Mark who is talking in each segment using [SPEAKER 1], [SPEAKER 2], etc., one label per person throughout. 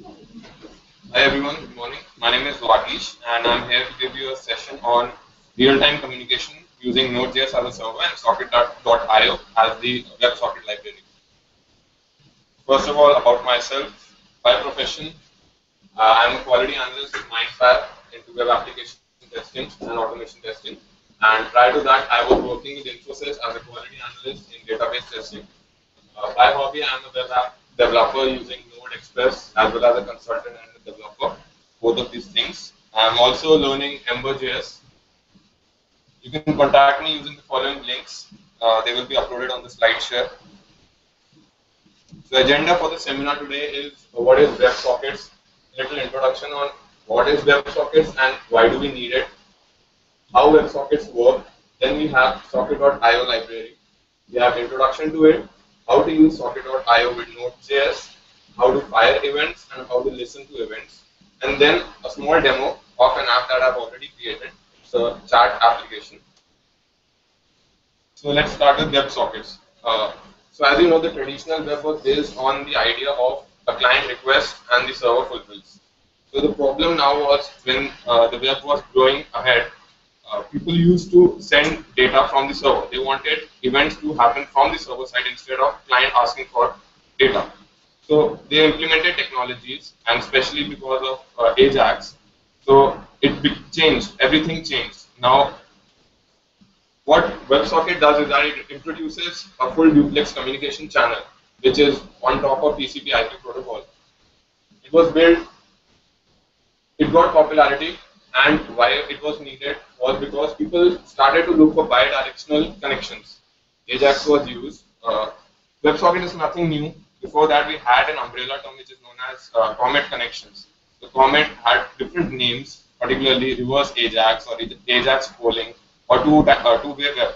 [SPEAKER 1] Hi everyone, good morning. My name is VAGEESH and I'm here to give you a session on real-time communication using Node.js as a server and Socket.io as the WebSocket library. First of all, about myself, by profession, I'm a quality analyst in Mindfire into web application testing and automation testing. And prior to that, I was working with Infosys as a quality analyst in database testing. By hobby, I'm a web app developer using Node Express as well as a consultant and a developer, both of these things. I'm also learning Ember.js. You can contact me using the following links. They will be uploaded on the slide share. So, agenda for the seminar today is what is WebSockets, little introduction on what is WebSockets and why do we need it, how WebSockets work. Then we have Socket.io library. We have introduction to it, how to use Socket.io with Node.js, how to fire events and how to listen to events, and then a small demo of an app that I've already created. It's a chat application. So let's start with WebSockets. So as you know, the traditional web was based on the idea of a client request and the server fulfills. So the problem now was when the web was growing ahead, people used to send data from the server. They wanted events to happen from the server side instead of client asking for data. So they implemented technologies, and especially because of AJAX, so changed. Everything changed. Now, what WebSocket does is that it introduces a full duplex communication channel, which is on top of TCP/IP protocol. It was built, it got popularity, and why it was needed was because people started to look for bidirectional connections. AJAX was used. WebSocket is nothing new. Before that, we had an umbrella term which is known as Comet connections. The Comet had different names, particularly reverse AJAX or AJAX polling or two-way web.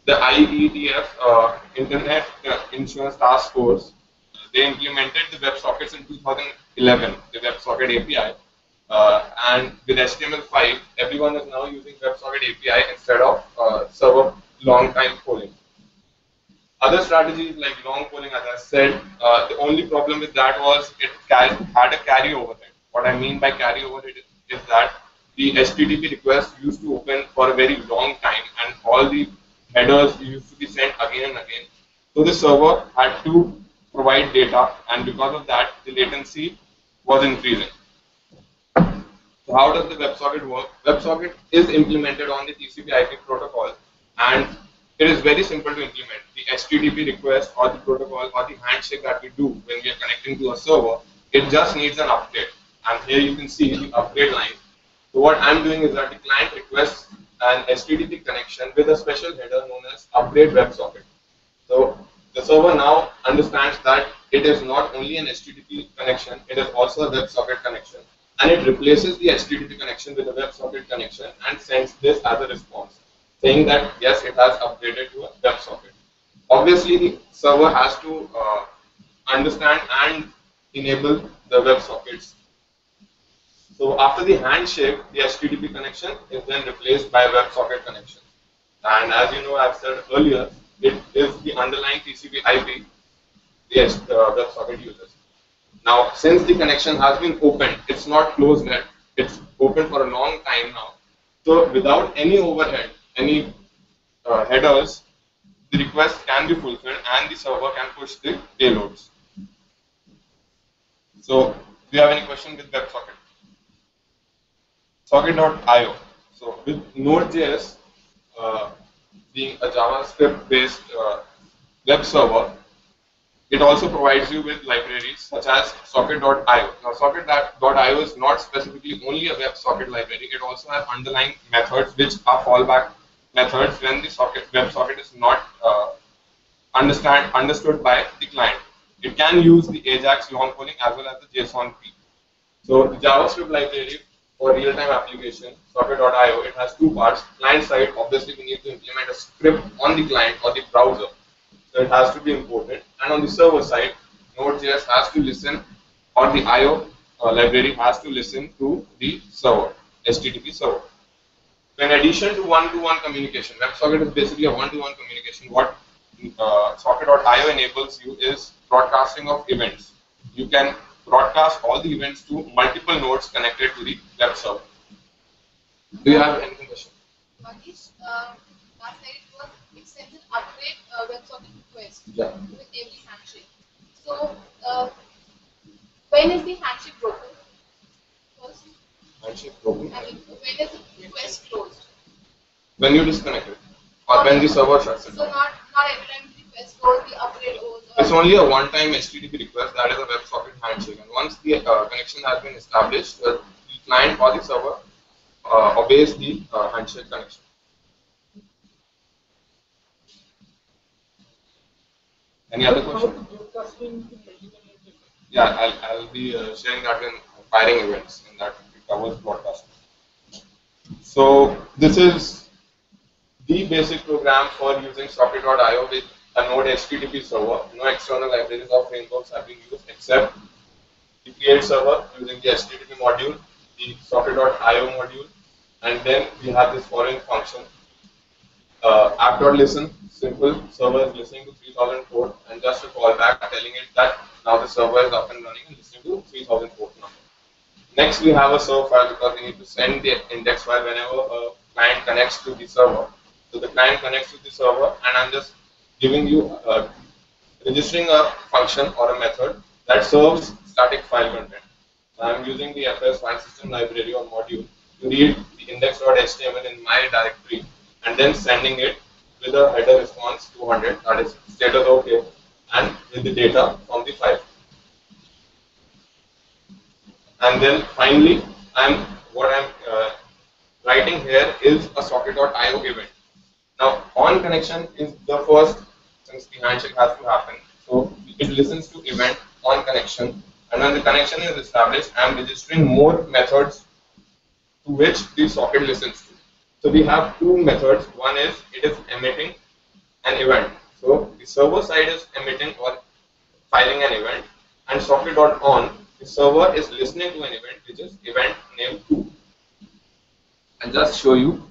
[SPEAKER 1] The IETF, Internet Insurance Task Force, they implemented the WebSockets in 2011, the WebSocket API. And with HTML5, everyone is now using WebSocket API instead of server long time polling. Other strategies like long polling, as I said, the only problem with that was it had a carry overhead. What I mean by carry overhead is that the HTTP request used to open for a very long time and all the headers used to be sent again and again. So the server had to provide data, and because of that, the latency was increasing. So how does the WebSocket work? WebSocket is implemented on the TCP/IP protocol, and it is very simple to implement. The HTTP request or the protocol or the handshake that we do when we are connecting to a server, it just needs an update. And here you can see the upgrade line. So what I'm doing is that the client requests an HTTP connection with a special header known as upgrade WebSocket. So the server now understands that it is not only an HTTP connection, it is also a WebSocket connection. And it replaces the HTTP connection with a WebSocket connection and sends this as a response, saying that yes, it has upgraded to a WebSocket. Obviously, the server has to understand and enable the WebSockets. So after the handshake, the HTTP connection is then replaced by a WebSocket connection. And as you know, I've said earlier, it is the underlying TCP/IP the WebSocket uses. Now, since the connection has been opened, it's not closed yet. It's open for a long time now. So without any overhead, any headers, the request can be fulfilled and the server can push the payloads. So, do you have any question with WebSocket? Socket.io. So, with Node.js being a JavaScript-based web server, it also provides you with libraries such as Socket.io. Now, Socket.io is not specifically only a WebSocket library. It also has underlying methods which are fallback methods when the WebSocket is not understood by the client. It can use the AJAX long polling as well as the JSON key. So the JavaScript library for real-time application, Socket.io, it has two parts. Client side, obviously we need to implement a script on the client or the browser. So it has to be imported. And on the server side, Node.js has to listen, or the IO library has to listen to the server, HTTP server. So in addition to one-to-one communication, WebSocket is basically a one-to-one communication. What Socket.io enables you is broadcasting of events. you can broadcast all the events to multiple nodes connected to the web server. Do you have anything question?
[SPEAKER 2] Vageesh, last night it was extension upgrade WebSocket request with every handshake. So when is the handshake broken? First,
[SPEAKER 1] Handshake broken.
[SPEAKER 2] I mean, when is the request closed?
[SPEAKER 1] When you disconnect it, or when the server shuts it
[SPEAKER 2] So
[SPEAKER 1] down.
[SPEAKER 2] not every time the request goes, the upgrade goes.
[SPEAKER 1] It's only a one-time HTTP request, that is a WebSocket handshake. And once the connection has been established, the client or the server obeys the handshake connection. Any other question? Yeah, I'll be sharing that in firing events, and that it covers broadcasting. So this is the basic program for using Socket.io with a Node HTTP server. No external libraries or frameworks have been used except the create server using the HTTP module, the Socket.io module, and then we have this following function. App.listen, simple, server is listening to 3000 port, and just a callback telling it that now the server is up and running and listening to 3000 port number. Next, we have a server file because we need to send the index file whenever a client connects to the server. So the client connects to the server, and I'm just giving you registering a function or a method that serves static file content. So I'm using the FS file system library or module to read the index.html in my directory and then sending it with a header response 200, that is status OK, and with the data from the file. And then finally, what I'm writing here is a socket.io event. Now, on connection is the first, since the handshake has to happen. So it listens to event on connection, and when the connection is established, I am registering more methods to which the socket listens to. So we have two methods. One is it is emitting an event. So the server side is emitting or filing an event, and socket.on, the server is listening to an event which is event name 2. I'll just show you.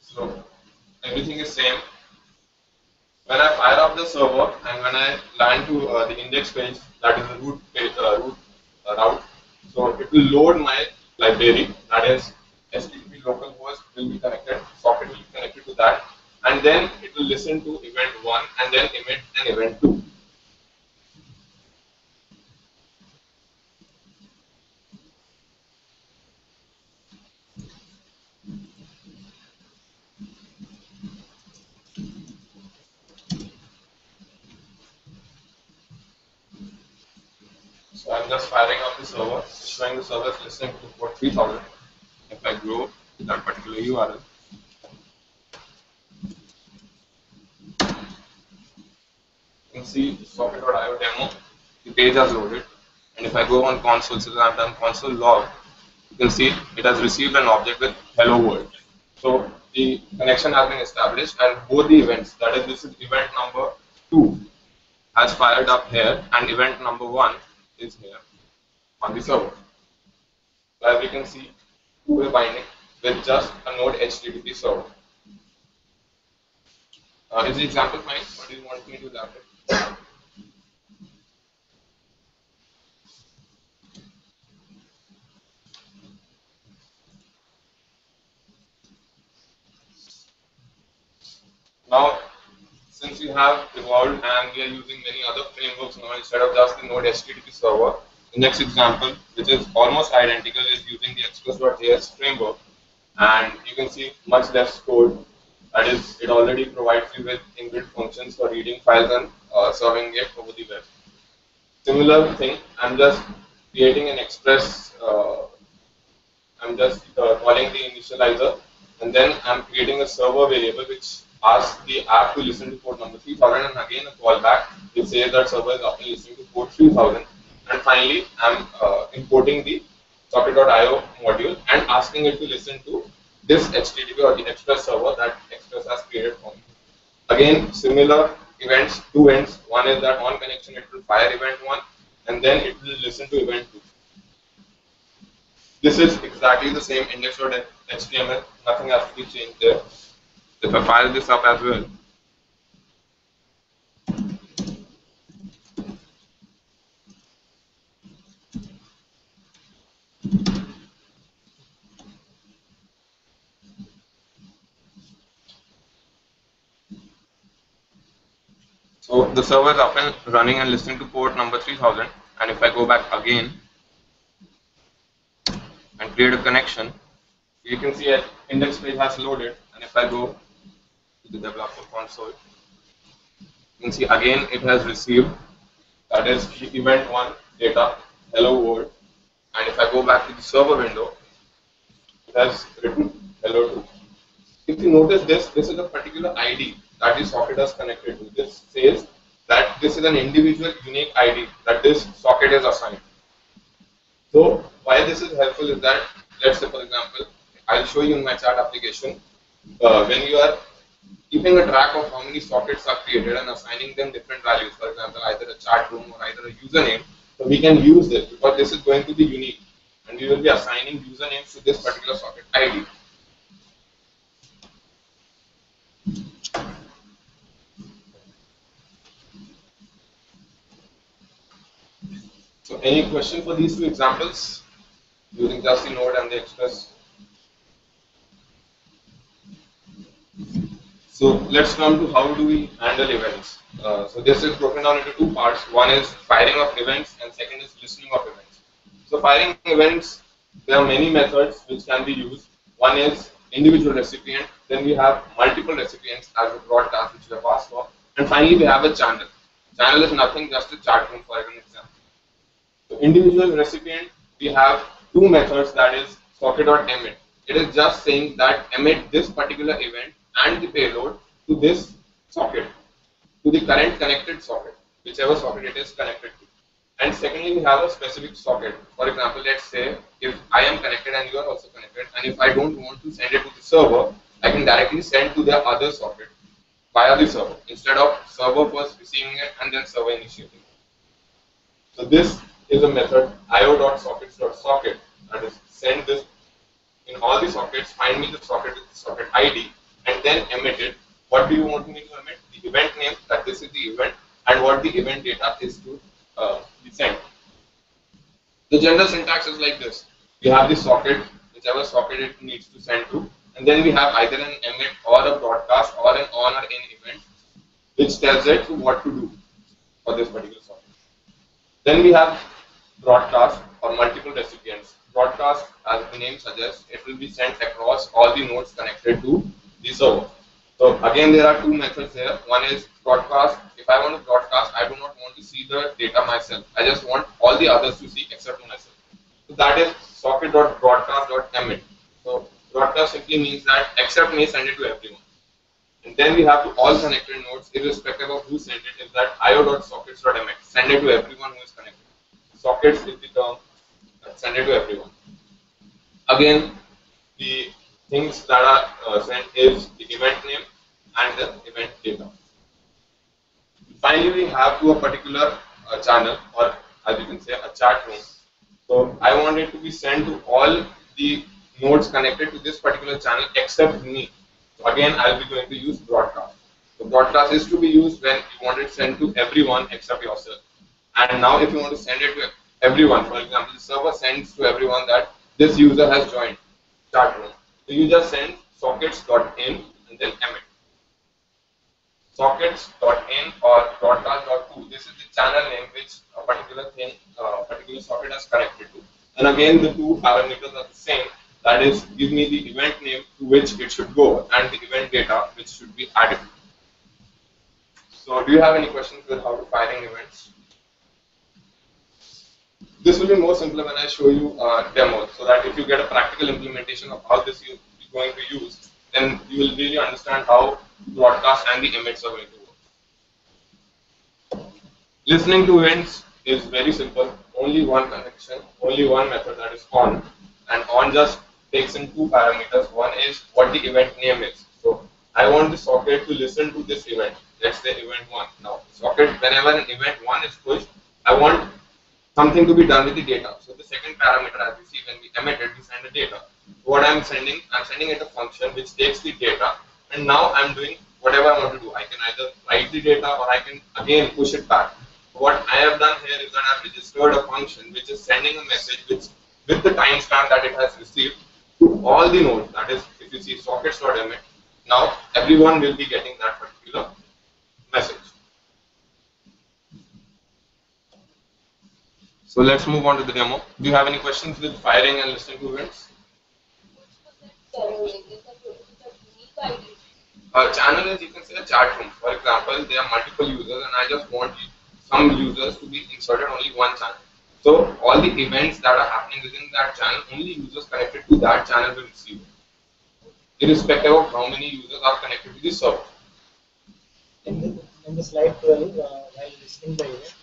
[SPEAKER 1] So everything is same. When I fire up the server and when I land to the index page, that is the root page, route, so it will load my library, that is HTTP localhost will be connected, socket will be connected to that, and then it will listen to event 1 and then emit an event 2. So I'm just firing up the server, showing the server is listening to port 3000. If I go to that particular URL, you can see socket.io demo, the page has loaded, and if I go on console, so I've done console log, you can see it has received an object with hello world. So the connection has been established, and both the events, that is, this is event number 2, has fired up here, and event number 1 is here on the server. So as you can see, two-way binding with just a Node HTTP server. Is the example fine, or do you want me to elaborate? Now, since we have evolved and we are using many other frameworks now instead of just the Node HTTP server, the next example, which is almost identical, is using the Express.js framework, and you can see much less code. That is, it already provides you with inbuilt functions for reading files and serving it over the web. Similar thing, I'm just creating an Express. I'm just calling the initializer, and then I'm creating a server variable which asks the app to listen to port number 3000, and again a callback which says that server is up and listening to port 3000. And finally, I'm importing the socket.io module and asking it to listen to this HTTP or the Express server that Express has created for me. Again, similar events, two ends. One is that on connection it will fire event 1 and then it will listen to event 2. This is exactly the same index.html, nothing has to be changed there. If I file this up as well, so the server is up and running and listening to port number 3000, and if I go back again and create a connection, you can see an index page has loaded, and if I go to the developer console, you can see again it has received, that is event 1 data, hello world, and if I go back to the server window, it has written hello to. If you notice this is a particular ID that the socket is connected to. This says that this is an individual unique ID that this socket is assigned. So why this is helpful is that, let's say for example, I'll show you in my chat application, when you are keeping a track of how many sockets are created and assigning them different values, for example, either a chat room or either a username, so we can use this because this is going to be unique and we will be assigning usernames to this particular socket ID. So any question for these two examples using just the Node and the Express? So let's come to how do we handle events. So this is broken down into two parts. One is firing of events and second is listening of events. So firing events, there are many methods which can be used. One is individual recipient, then we have multiple recipients as a broadcast which we have asked for, and finally we have a channel. Channel is nothing, just a chat room for an example. So individual recipient, we have two methods, that is socket.emit. It is just saying that emit this particular event and the payload to this socket, to the current connected socket, whichever socket it is connected to. And secondly, we have a specific socket. For example, let's say if I am connected and you are also connected, and if I don't want to send it to the server, I can directly send to the other socket via the server, instead of server first receiving it and then server initiating it. So this is a method io.sockets.socket, that is send this in all the sockets, find me the socket with the socket ID and then emit it. What do you want me to emit? The event name, that this is the event, and what the event data is to be sent. The general syntax is like this. We have the socket, whichever socket it needs to send to, and then we have either an emit or a broadcast or an on or in event which tells it what to do for this particular socket. Then we have broadcast or multiple recipients. Broadcast, as the name suggests, it will be sent across all the nodes connected to the server. So again, there are two methods here. One is broadcast. If I want to broadcast, I do not want to see the data myself. I just want all the others to see except myself. So that is socket.broadcast.emit. So broadcast simply means that except me, send it to everyone. And then we have to all connected nodes, irrespective of who sent it, is that io.sockets.emit. Send it to everyone who is connected. Sockets is the term that send it to everyone. Again, the things that are sent is the event name and the event data. Finally, we have to a particular channel, or as you can say, a chat room. So I want it to be sent to all the nodes connected to this particular channel except me. So again, I'll be going to use broadcast. So broadcast is to be used when you want it sent to everyone except yourself. And now if you want to send it to everyone, for example, the server sends to everyone that this user has joined chat room. So you just send sockets.in and then emit. Sockets.in or broadcast.to. This is the channel name which a particular thing, particular socket is connected to. And again, the two parameters are the same. That is, give me the event name to which it should go and the event data which should be added. So, do you have any questions with how to firing events? This will be more simpler when I show you a demo, so that if you get a practical implementation of how this you're going to use, then you will really understand how broadcast and the emits are going to work. Listening to events is very simple. Only one connection, only one method, that is on, and on just takes in two parameters. One is what the event name is. So I want the socket to listen to this event. Let's say event 1. Now, socket, whenever an event 1 is pushed, I want something to be done with the data. So the second parameter, as we see when we emit it, we send the data. What I'm sending it a function which takes the data, and now I'm doing whatever I want to do. I can either write the data or I can again push it back. What I have done here is that I've registered a function which is sending a message which, with the timestamp that it has received, to all the nodes. That is, if you see sockets.emit, now everyone will be getting that particular message. So let's move on to the demo. Do you have any questions with firing and listening to events? A channel is, you can say, a chat room. For example, there are multiple users and I just want some users to be inserted only one channel. So all the events that are happening within that channel, only users connected to that channel will receive it, irrespective of how many users are connected to the server.
[SPEAKER 3] In the slide 12, while listing the event,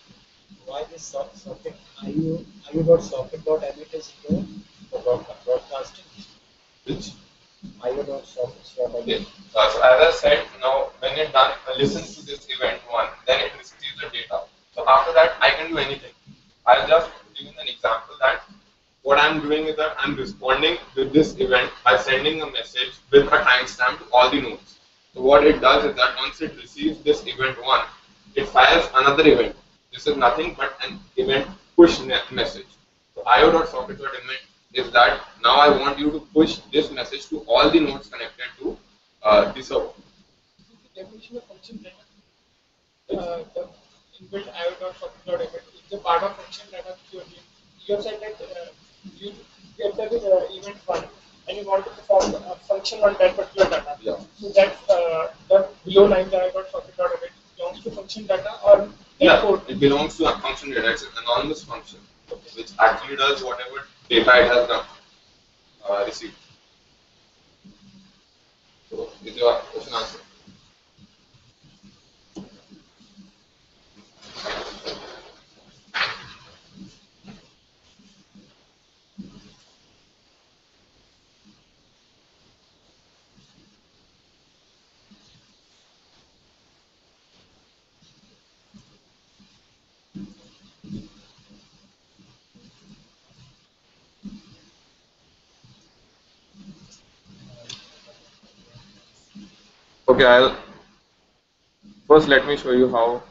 [SPEAKER 3] why this socket IO.socket.emit is here for broadcasting?
[SPEAKER 1] Which?
[SPEAKER 3] IO.sockets.emit.
[SPEAKER 1] Okay. So as I said, now when it done listens to this event 1, then it receives the data. So after that, I can do anything. I'll just give you an example that what I'm doing is that I'm responding with this event by sending a message with a timestamp to all the nodes. So what it does is that once it receives this event 1, it fires another event. This is nothing but an event push message. So IO.socket.emit is that now I want you to push this message to all the nodes connected to the server.
[SPEAKER 3] The definition of function data, the inbuilt IO.socket.emit is the part of function data you have said that you get the event 1 and you want to perform a function on that particular data.
[SPEAKER 1] Yeah.
[SPEAKER 3] So that the below line IO.socket.emit belongs to function data or
[SPEAKER 1] yeah, it belongs to a function data. It's an anonymous function which actually does whatever data it has done received. So is your question answered? Okay, first let me show you how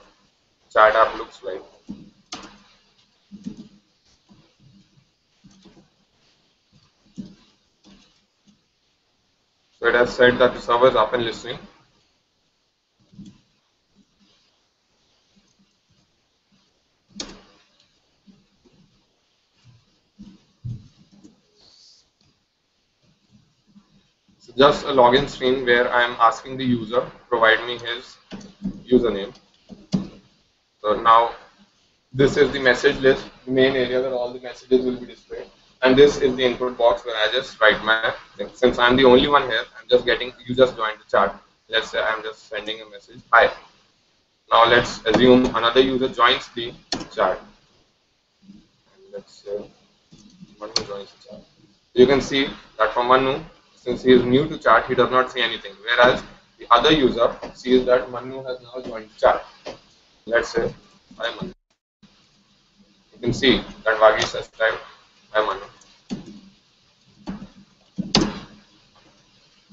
[SPEAKER 1] chat app looks like. So it has said that the server is up and listening. So just a login screen where I am asking the user to provide me his username. So now this is the message list, the main area where all the messages will be displayed. And this is the input box where I just write my thing. Since I'm the only one here, I'm just getting, you just joined the chat. Let's say I'm just sending a message, hi. Now let's assume another user joins the chat. And let's say Manu joins the chat. You can see that from Manu, since he is new to chat, he does not see anything. Whereas the other user sees that Manu has now joined the chat. Let's say, hi Manu. You can see that VAGEESH has typed, hi Manu.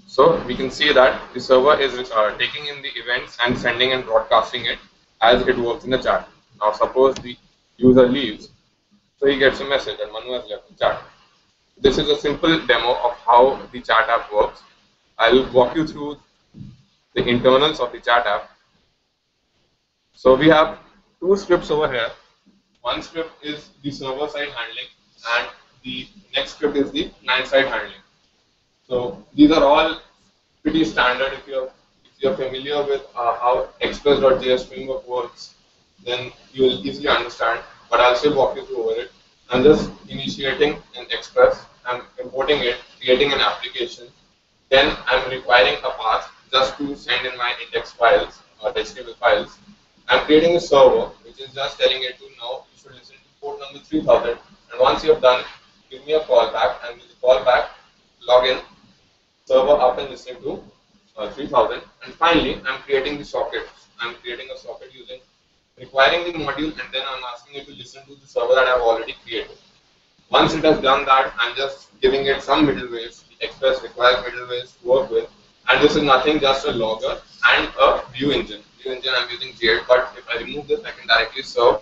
[SPEAKER 1] So we can see that the server is taking in the events and sending and broadcasting it as it works in the chat. Now suppose the user leaves, so he gets a message that Manu has left the chat. This is a simple demo of how the chat app works. I will walk you through the internals of the chat app. So we have two scripts over here. One script is the server side handling and the next script is the client side handling. So these are all pretty standard. If you're familiar with how Express.js framework works, then you will easily understand. But I'll still walk you through over it. I'm just initiating an Express. I'm importing it, creating an application. Then I'm requiring a path just to send in my index files or HTML files. I'm creating a server which is just telling it to now you should listen to port number 3000. And once you have done, give me a call back, and with the call back, log in, server up and listening to 3000, and finally I'm creating the socket. I'm creating a socket using requiring the module, and then I'm asking it to listen to the server that I've already created. Once it has done that, I'm just giving it some middlewares. The Express requires middlewares to work with, and this is nothing, just a logger and a view engine. View engine I'm using Jade, but if I remove this, I can directly serve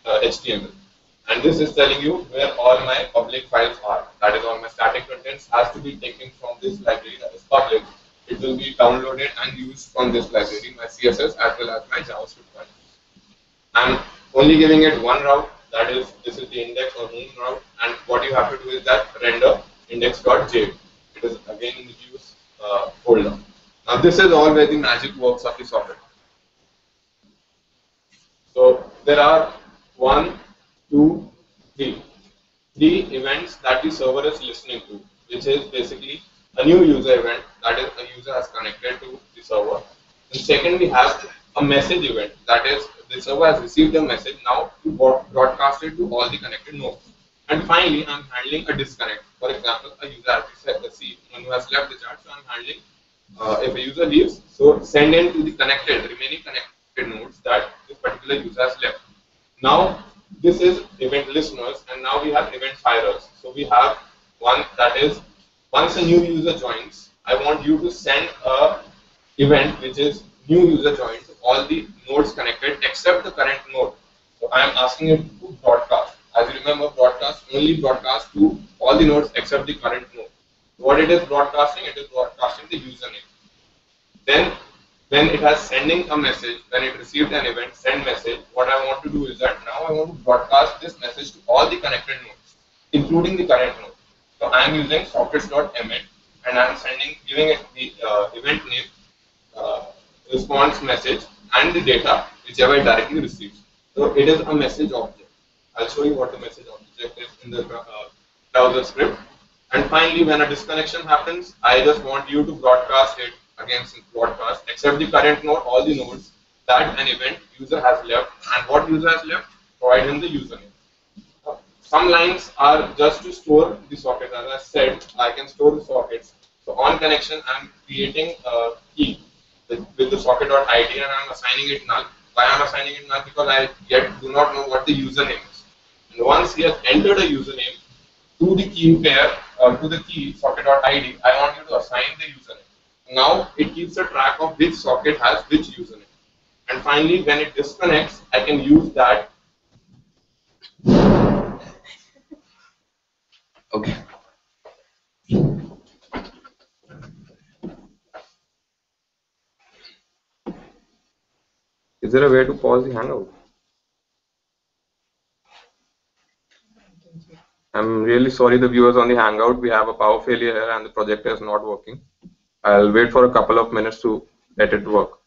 [SPEAKER 1] HTML. And this is telling you where all my public files are. That is, all my static contents has to be taken from this library that is public. It will be downloaded and used from this library, my CSS as well as my JavaScript file. I'm only giving it one route, that is, this is the index or home route, and what you have to do is that render index.jade. It is again in the views folder. Now this is all where the magic works of the socket. So there are one, two, three events that the server is listening to, which is basically a new user event, that is, a user has connected to the server. And second, we have a message event, that is, the server has received a message, now to broadcast it to all the connected nodes. And finally, I'm handling a disconnect. For example, a user has said, let's see, one who has left the chat, so I'm handling if a user leaves, so send in to the remaining connected nodes that this particular user has left. Now, this is event listeners, and now we have event firers. So we have one, that is, once a new user joins, I want you to send a event which is new user joins to all the nodes connected except the current node. So I am asking it to broadcast. As you remember, broadcast only broadcast to all the nodes except the current node. What it is broadcasting? It is broadcasting the username. Then when it has sending a message, when it received an event send message, what I want to do is that now I want to broadcast this message to all the connected nodes, including the current node. So I am using sockets.emit, and I am giving it the event name, response message, and the data whichever it directly receives. So it is a message object. I'll show you what the message object is in the browser script. And finally, when a disconnection happens, I just want you to broadcast it against broadcast, except the current node, all the nodes that an event user has left. And what user has left? Provide him the username. Some lines are just to store the socket. As I said, I can store the sockets. So on connection, I'm creating a key with the socket.id, and I'm assigning it null. Why I'm assigning it null? Because I yet do not know what the username is. And once he has entered a username, to the key pair, to the key socket.id, I want you to assign the username. Now it keeps a track of which socket has which username. And finally, when it disconnects, I can use that. Okay. Is there a way to pause the Hangout? I'm really sorry, the viewers on the Hangout. We have a power failure here and the projector is not working. I'll wait for a couple of minutes to let it work.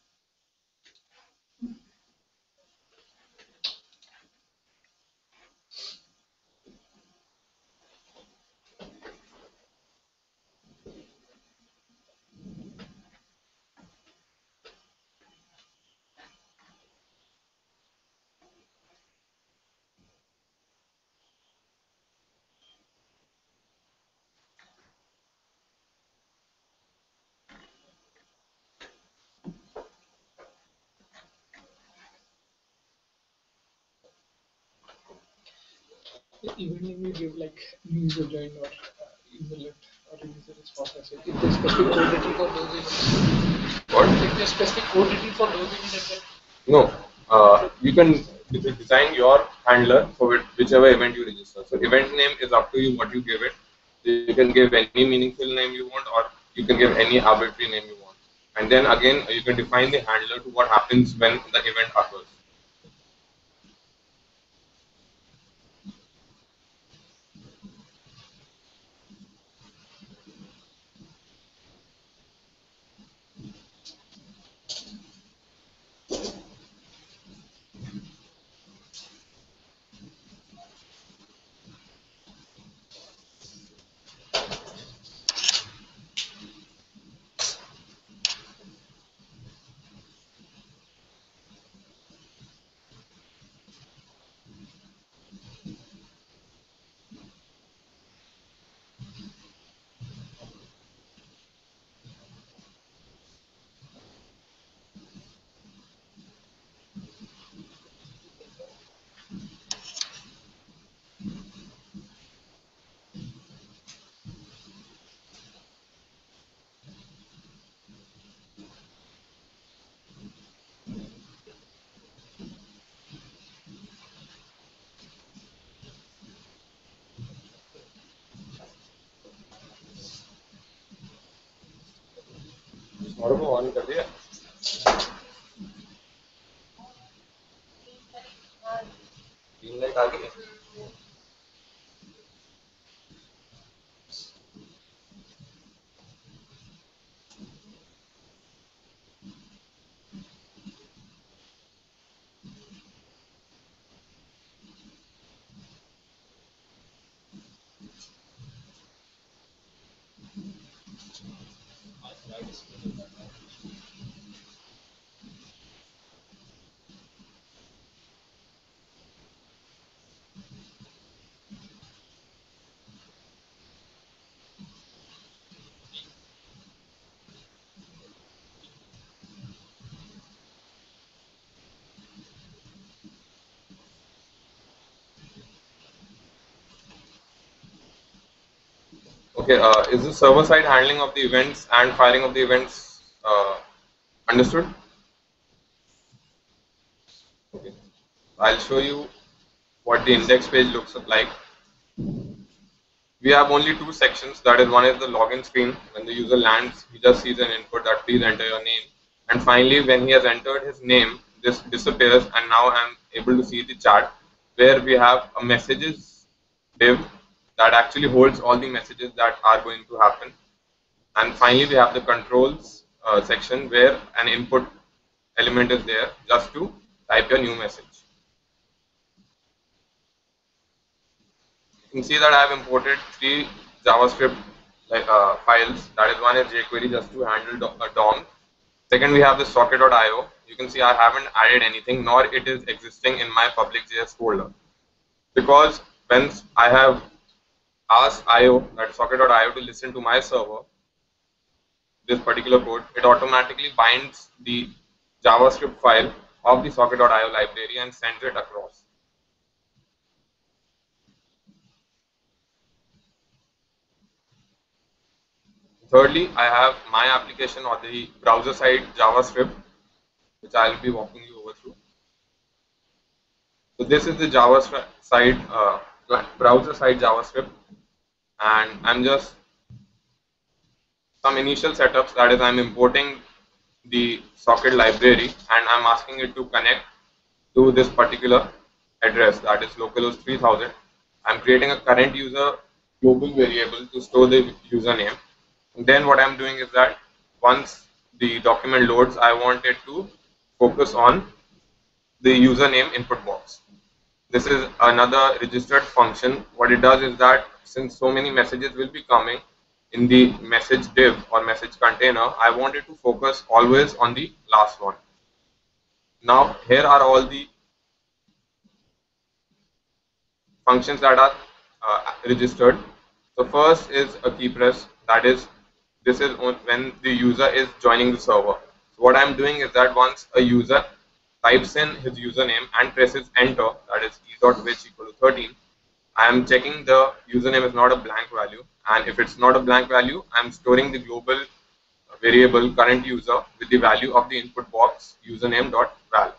[SPEAKER 3] Even if you give like user join or user left or user response message, if there's specific code written for those events.
[SPEAKER 1] What?
[SPEAKER 3] If there's specific code written for those events,
[SPEAKER 1] no. You can design your handler for whichever event you register. So event name is up to you what you give it. You can give any meaningful name you want, or you can give any arbitrary name you want. And then again, you can define the handler to what happens when the event occurs. और को on कर दिया green light आ गई Okay, is the server side handling of the events and firing of the events understood? Okay, I'll show you what the index page looks like. We have only two sections. That is, one is the login screen. When the user lands, he just sees an input that please enter your name. And finally, when he has entered his name, this disappears, and now I'm able to see the chart where we have a messages div that actually holds all the messages that are going to happen. And finally, we have the controls section where an input element is there just to type your new message. You can see that I have imported three JavaScript files. That is, one is jQuery just to handle DOM. Second, we have the socket.io. You can see I haven't added anything, nor it is existing in my public.js folder, because when I have asked IO, that socket.io, to listen to my server, this particular code, it automatically binds the JavaScript file of the socket.io library and sends it across. Thirdly, I have my application or the browser side JavaScript, which I will be walking you over through. So this is the JavaScript side, browser side JavaScript, and I'm just some initial setups. That is, I'm importing the socket library and I'm asking it to connect to this particular address, that is localhost 3000. I'm creating a current user global variable to store the username. And then what I'm doing is that once the document loads, I want it to focus on the username input box. This is another registered function. What it does is that since so many messages will be coming in the message div or message container, I want it to focus always on the last one. Now here are all the functions that are registered. So first is a key press. That is, this is when the user is joining the server. So what I'm doing is that once a user types in his username and presses enter, that is e.which equal to 13, I am checking the username is not a blank value, and if it's not a blank value, I am storing the global variable current user with the value of the input box username.val.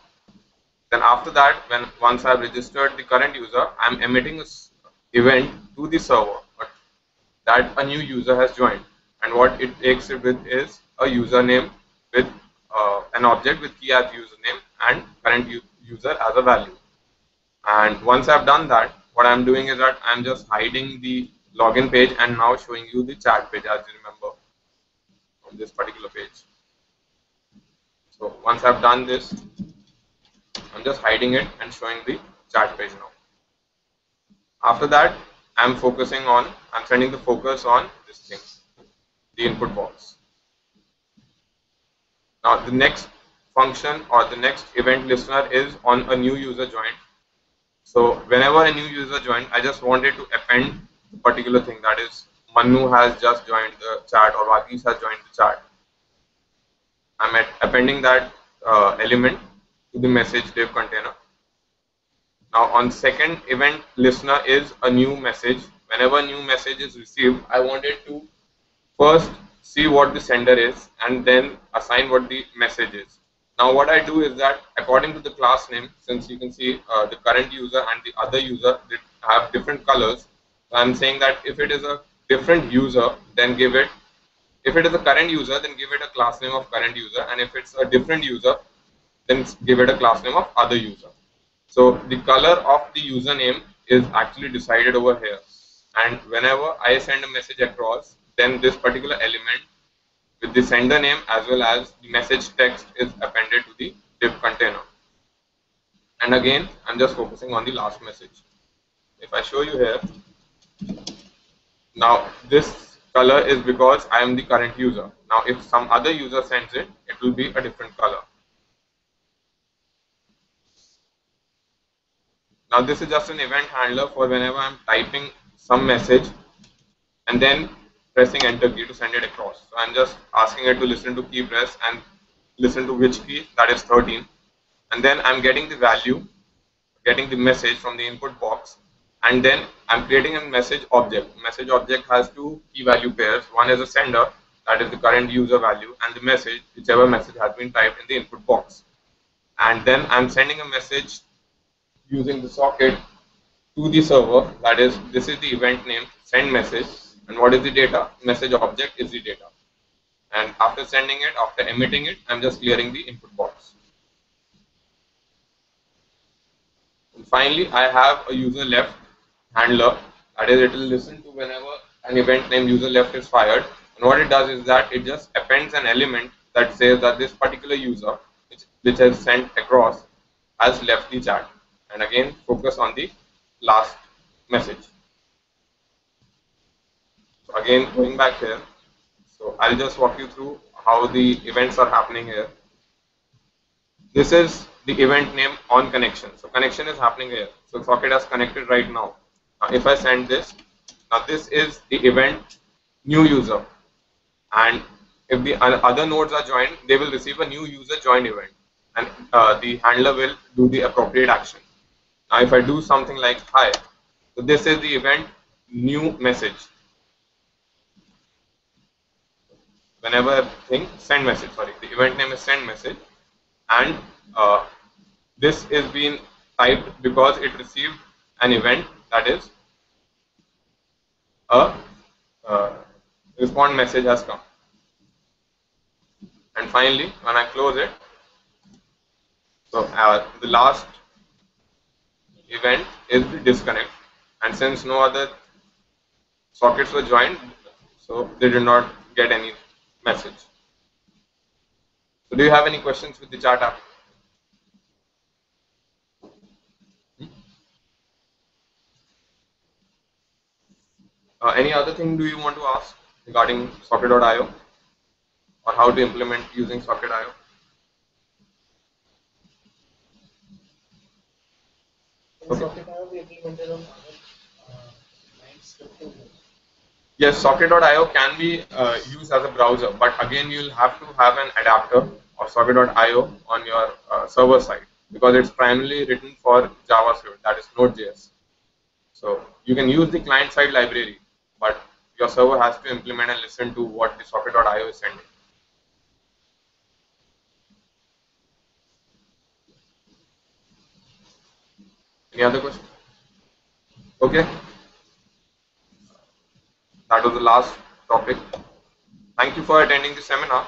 [SPEAKER 1] Then after that, once I've registered the current user, I'm emitting an event to the server that a new user has joined, and what it takes it with is a username with an object with key as username and current user as a value. And once I've done that, what I'm doing is that I'm just hiding the login page and now showing you the chat page, as you remember on this particular page. So once I've done this, I'm just hiding it and showing the chat page now. After that, I'm sending the focus on this thing, the input box. Now the next function or the next event listener is on a new user joined. So whenever a new user joined, I just wanted to append the particular thing, that is Manu has just joined the chat or VAGEESH has joined the chat. I'm appending that element to the message div container. Now on second event listener is a new message. Whenever a new message is received, I wanted to first see what the sender is and then assign what the message is. Now what I do is that according to the class name, since you can see the current user and the other user have different colors, so I'm saying that if it is a different user, then give it If it is a current user, then give it a class name of current user, and if it's a different user, then give it a class name of other user. So the color of the username is actually decided over here, and whenever I send a message across, then this particular element with the sender name as well as the message text is appended to the div container. And again, I'm just focusing on the last message. If I show you here, now this color is because I am the current user. Now if some other user sends it, it will be a different color. Now this is just an event handler for whenever I'm typing some message and then pressing enter key to send it across. So I'm just asking it to listen to key press and listen to which key, that is 13, and then I'm getting the value, getting the message from the input box, and then I'm creating a message object. Message object has two key value pairs. One is a sender, that is the current user value, and the message, whichever message has been typed in the input box. And then I'm sending a message using the socket to the server, that is, this is the event name, send message, and what is the data? Message object is the data. And after sending it, after emitting it, I'm just clearing the input box. And finally, I have a user left handler, that is, it will listen to whenever an event named user left is fired, and what it does is that it just appends an element that says that this particular user which has sent across has left the chat. And again, focus on the last message. So again, going back here, so I'll just walk you through how the events are happening here. This is the event name on connection. So connection is happening here. So socket has connected right now. Now if I send this, now this is the event new user, and if the other nodes are joined, they will receive a new user joined event, and the handler will do the appropriate action. Now if I do something like hi, so this is the event new message. Whenever I think send message, sorry, the event name is send message, and this is being typed because it received an event, that is a respond message has come. And finally, when I close it, so the last event is the disconnect, and since no other sockets were joined, so they did not get any message. So do you have any questions with the chat app? Any other thing do you want to ask regarding socket.io or how to implement using socket.io?
[SPEAKER 3] Okay. Socket.io we implemented on scripting.
[SPEAKER 1] Yes, socket.io can be used as a browser, but again you will have to have an adapter of socket.io on your server side, because it's primarily written for JavaScript, that is Node.js. So you can use the client side library, but your server has to implement and listen to what the socket.io is sending. Any other question? Okay. That was the last topic. Thank you for attending the seminar.